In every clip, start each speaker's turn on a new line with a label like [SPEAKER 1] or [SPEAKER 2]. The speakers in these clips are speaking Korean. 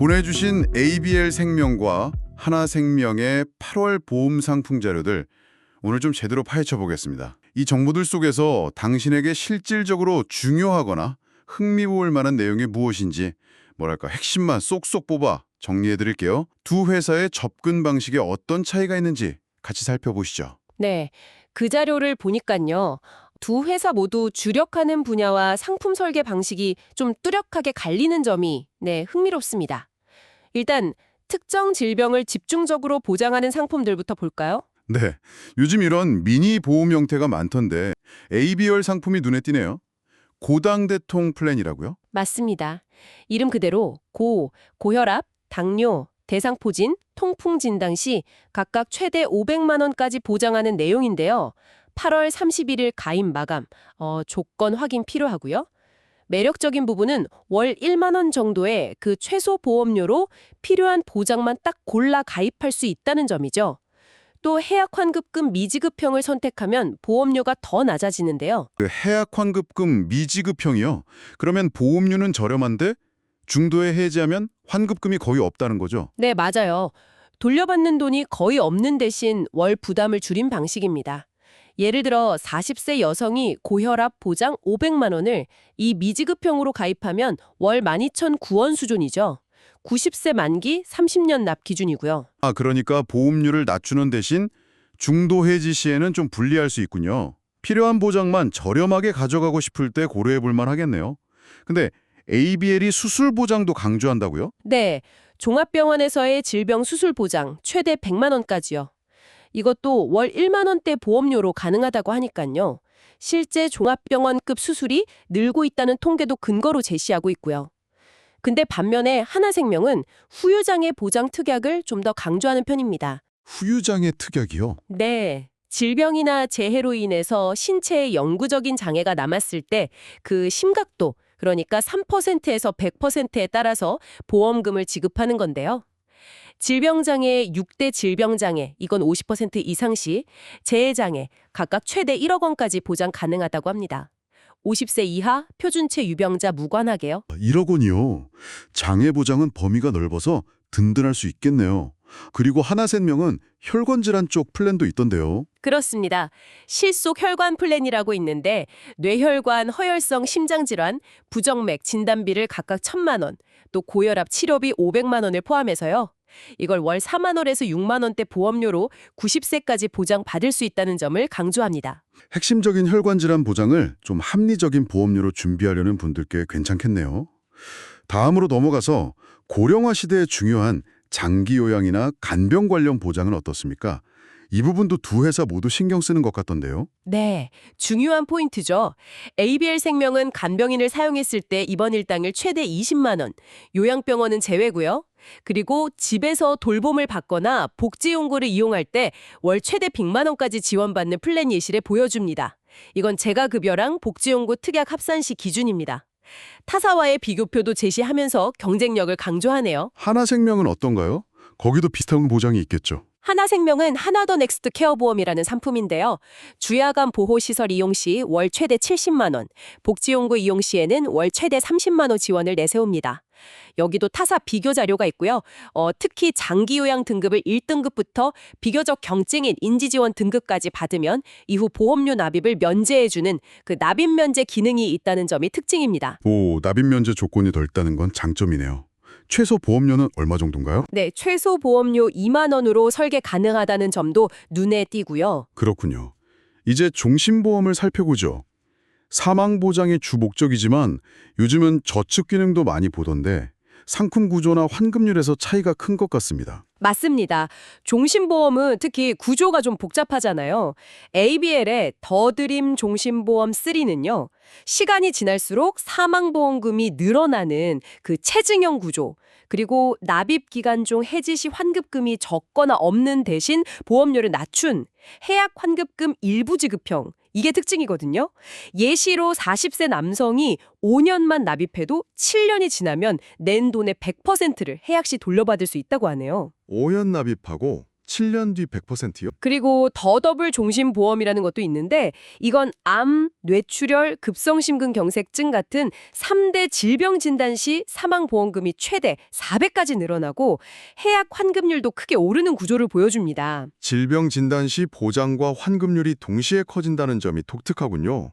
[SPEAKER 1] 보내주신 ABL생명과 하나생명의 8월 보험 상품 자료들 오늘 좀 제대로 파헤쳐 보겠습니다. 이 정보들 속에서 당신에게 실질적으로 중요하거나 흥미로울 만한 내용이 무엇인지 뭐랄까 핵심만 쏙쏙 뽑아 정리해 드릴게요. 두 회사의 접근 방식에 어떤 차이가 있는지 같이 살펴보시죠.
[SPEAKER 2] 네, 그 자료를 보니까요. 두 회사 모두 주력하는 분야와 상품 설계 방식이 좀 뚜렷하게 갈리는 점이 흥미롭습니다. 일단 특정 질병을 집중적으로 보장하는 상품들부터 볼까요?
[SPEAKER 1] 네, 요즘 이런 미니 보험 형태가 많던데 ABL 상품이 눈에 띄네요. 고당대통 플랜이라고요?
[SPEAKER 2] 맞습니다. 이름 그대로 고혈압, 당뇨, 대상포진, 통풍 진단 시 각각 최대 500만 원까지 보장하는 내용인데요. 8월 31일 가입 마감, 조건 확인 필요하고요. 매력적인 부분은 월 1만 원 정도의 그 최소 보험료로 필요한 보장만 딱 골라 가입할 수 있다는 점이죠. 또 해약 환급금 미지급형을 선택하면 보험료가 더 낮아지는데요.
[SPEAKER 1] 그 해약 환급금 미지급형이요. 그러면 보험료는 저렴한데 중도에 해지하면 환급금이 거의 없다는 거죠.
[SPEAKER 2] 네, 맞아요. 돌려받는 돈이 거의 없는 대신 월 부담을 줄인 방식입니다. 예를 들어 40세 여성이 고혈압 보장 500만 원을 이 미지급형으로 가입하면 월 12,009원 수준이죠. 90세 만기 30년 납 기준이고요.
[SPEAKER 1] 그러니까 보험료를 낮추는 대신 중도 해지 시에는 좀 불리할 수 있군요. 필요한 보장만 저렴하게 가져가고 싶을 때 고려해 볼 만하겠네요. 근데 ABL이 수술 보장도 강조한다고요?
[SPEAKER 2] 네, 종합병원에서의 질병 수술 보장 최대 100만 원까지요. 이것도 월 1만 원대 보험료로 가능하다고 하니까요. 실제 종합병원급 수술이 늘고 있다는 통계도 근거로 제시하고 있고요. 근데 반면에 하나생명은 후유장애 보장 특약을 좀 더 강조하는 편입니다.
[SPEAKER 1] 후유장애 특약이요?
[SPEAKER 2] 네. 질병이나 재해로 인해서 신체에 영구적인 장애가 남았을 때 그 심각도, 그러니까 3%에서 100%에 따라서 보험금을 지급하는 건데요. 질병장애, 6대 질병장애, 이건 50% 이상 시, 재해장애, 각각 최대 1억 원까지 보장 가능하다고 합니다. 50세 이하 표준체 유병자 무관하게요.
[SPEAKER 1] 1억 원이요. 장애 보장은 범위가 넓어서 든든할 수 있겠네요. 그리고 하나생명은 혈관질환 쪽 플랜도 있던데요.
[SPEAKER 2] 그렇습니다. 실속 혈관 플랜이라고 있는데 뇌혈관, 허혈성 심장질환, 부정맥 진단비를 각각 1,000만 원, 또 고혈압 치료비 500만 원을 포함해서요. 이걸 월 4만 원에서 6만 원대 보험료로 90세까지 보장받을 수 있다는 점을 강조합니다.
[SPEAKER 1] 핵심적인 혈관질환 보장을 좀 합리적인 보험료로 준비하려는 분들께 괜찮겠네요. 다음으로 넘어가서 고령화 시대에 중요한 장기 요양이나 간병 관련 보장은 어떻습니까? 이 부분도 두 회사 모두 신경 쓰는 것 같던데요.
[SPEAKER 2] 네, 중요한 포인트죠. ABL생명은 간병인을 사용했을 때 입원 일당을 최대 20만 원, 요양병원은 제외고요. 그리고 집에서 돌봄을 받거나 복지용구를 이용할 때 월 최대 100만 원까지 지원받는 플랜 예시를 보여줍니다. 이건 재가급여랑 복지용구 특약 합산 시 기준입니다. 타사와의 비교표도 제시하면서 경쟁력을 강조하네요.
[SPEAKER 1] 하나생명은 어떤가요? 거기도 비슷한 보장이 있겠죠.
[SPEAKER 2] 하나생명은 하나더 넥스트 케어보험이라는 상품인데요. 주야간 보호시설 이용 시 월 최대 70만 원, 복지용구 이용 시에는 월 최대 30만 원 지원을 내세웁니다. 여기도 타사 비교 자료가 있고요. 특히 장기요양 등급을 1등급부터 비교적 경증인 인지지원 등급까지 받으면 이후 보험료 납입을 면제해주는 그 납입 면제 기능이 있다는 점이 특징입니다.
[SPEAKER 1] 납입 면제 조건이 더 있다는 건 장점이네요. 최소 보험료는 얼마 정도인가요?
[SPEAKER 2] 네, 최소 보험료 2만 원으로 설계 가능하다는 점도 눈에 띄고요.
[SPEAKER 1] 그렇군요. 이제 종신보험을 살펴보죠. 사망보장이 주 목적이지만 요즘은 저축 기능도 많이 보던데 상품 구조나 환급률에서 차이가 큰 것 같습니다.
[SPEAKER 2] 맞습니다. 종신보험은 특히 구조가 좀 복잡하잖아요. ABL의 더드림 종신보험 3는요. 시간이 지날수록 사망보험금이 늘어나는 그 체증형 구조, 그리고 납입 기간 중 해지 시 환급금이 적거나 없는 대신 보험료를 낮춘 해약 환급금 일부 지급형, 이게 특징이거든요. 예시로 40세 남성이 5년만 납입해도 7년이 지나면 낸 돈의 100%를 해약 시 돌려받을 수 있다고 하네요.
[SPEAKER 1] 5년 납입하고 7년 뒤 100%요?
[SPEAKER 2] 그리고 더더블 종신보험이라는 것도 있는데 이건 암, 뇌출혈, 급성심근경색증 같은 3대 질병 진단 시 사망보험금이 최대 4배까지 늘어나고 해약 환급률도 크게 오르는 구조를 보여줍니다.
[SPEAKER 1] 질병 진단 시 보장과 환급률이 동시에 커진다는 점이 독특하군요.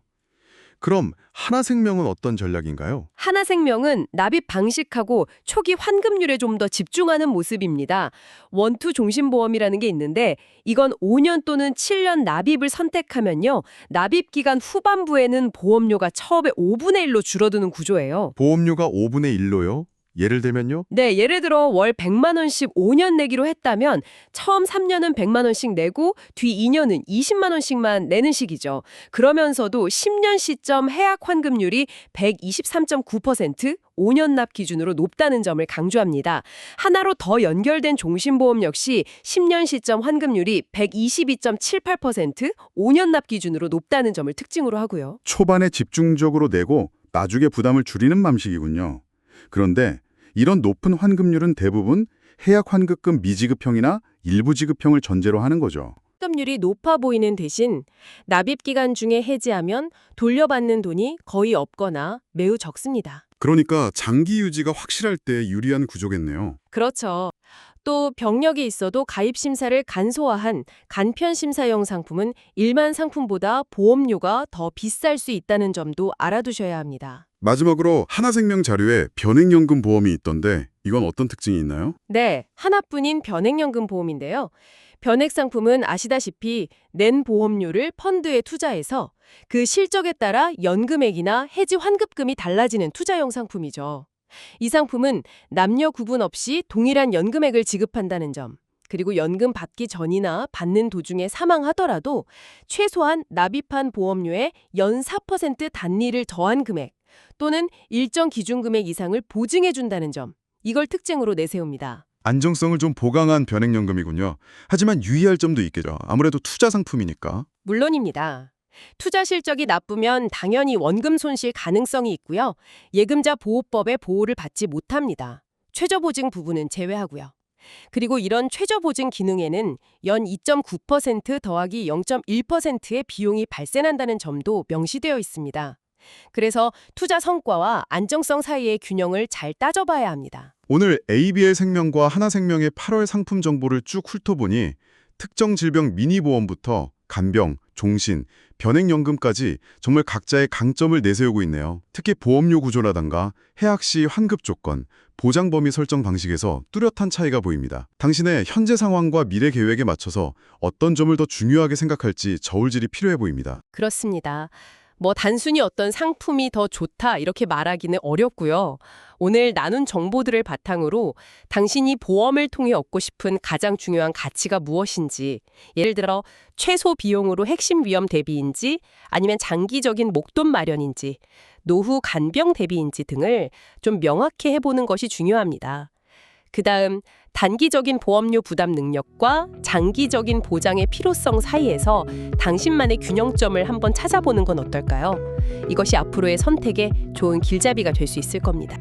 [SPEAKER 1] 그럼 하나생명은 어떤 전략인가요?
[SPEAKER 2] 하나생명은 납입 방식하고 초기 환급률에 좀 더 집중하는 모습입니다. 원투 종신보험이라는 게 있는데 이건 5년 또는 7년 납입을 선택하면요. 납입 기간 후반부에는 보험료가 처음에 5분의 1로 줄어드는 구조예요.
[SPEAKER 1] 보험료가 5분의 1로요? 예를 들면요?
[SPEAKER 2] 네, 예를 들어 월 100만 원씩 5년 내기로 했다면 처음 3년은 100만 원씩 내고 뒤 2년은 20만 원씩만 내는 식이죠. 그러면서도 10년 시점 해약 환급률이 123.9%, 5년 납 기준으로 높다는 점을 강조합니다. 하나로 더 연결된 종신보험 역시 10년 시점 환급률이 122.78%, 5년 납 기준으로 높다는 점을 특징으로 하고요.
[SPEAKER 1] 초반에 집중적으로 내고 나중에 부담을 줄이는 방식이군요. 그런데 이런 높은 환급률은 대부분 해약 환급금 미지급형이나 일부 지급형을 전제로 하는 거죠.
[SPEAKER 2] 환급률이 높아 보이는 대신 납입 기간 중에 해지하면 돌려받는 돈이 거의 없거나 매우 적습니다.
[SPEAKER 1] 그러니까 장기 유지가 확실할 때 유리한 구조겠네요.
[SPEAKER 2] 그렇죠. 또 병력이 있어도 가입 심사를 간소화한 간편 심사형 상품은 일반 상품보다 보험료가 더 비쌀 수 있다는 점도 알아두셔야 합니다.
[SPEAKER 1] 마지막으로 하나생명 자료에 변액연금 보험이 있던데 이건 어떤 특징이 있나요?
[SPEAKER 2] 네, 하나뿐인 변액연금 보험인데요. 변액 상품은 아시다시피 낸 보험료를 펀드에 투자해서 그 실적에 따라 연금액이나 해지 환급금이 달라지는 투자형 상품이죠. 이 상품은 남녀 구분 없이 동일한 연금액을 지급한다는 점, 그리고 연금 받기 전이나 받는 도중에 사망하더라도 최소한 납입한 보험료에 연 4% 단리를 더한 금액 또는 일정 기준 금액 이상을 보증해준다는 점, 이걸 특징으로 내세웁니다.
[SPEAKER 1] 안정성을 좀 보강한 변액연금이군요. 하지만 유의할 점도 있겠죠. 아무래도 투자 상품이니까.
[SPEAKER 2] 물론입니다. 투자 실적이 나쁘면 당연히 원금 손실 가능성이 있고요. 예금자 보호법의 보호를 받지 못합니다. 최저보증 부분은 제외하고요. 그리고 이런 최저보증 기능에는 연 2.9% 더하기 0.1%의 비용이 발생한다는 점도 명시되어 있습니다. 그래서 투자 성과와 안정성 사이의 균형을 잘 따져봐야 합니다.
[SPEAKER 1] 오늘 ABL 생명과 하나생명의 8월 상품 정보를 쭉 훑어보니 특정 질병 미니보험부터 간병, 종신, 변액연금까지 정말 각자의 강점을 내세우고 있네요. 특히 보험료 구조라던가 해약 시 환급 조건, 보장 범위 설정 방식에서 뚜렷한 차이가 보입니다. 당신의 현재 상황과 미래 계획에 맞춰서 어떤 점을 더 중요하게 생각할지 저울질이 필요해 보입니다.
[SPEAKER 2] 그렇습니다. 단순히 어떤 상품이 더 좋다 이렇게 말하기는 어렵고요. 오늘 나눈 정보들을 바탕으로 당신이 보험을 통해 얻고 싶은 가장 중요한 가치가 무엇인지, 예를 들어 최소 비용으로 핵심 위험 대비인지 아니면 장기적인 목돈 마련인지, 노후 간병 대비인지 등을 좀 명확히 해보는 것이 중요합니다. 그다음 단기적인 보험료 부담 능력과 장기적인 보장의 필요성 사이에서 당신만의 균형점을 한번 찾아보는 건 어떨까요? 이것이 앞으로의 선택에 좋은 길잡이가 될 수 있을 겁니다.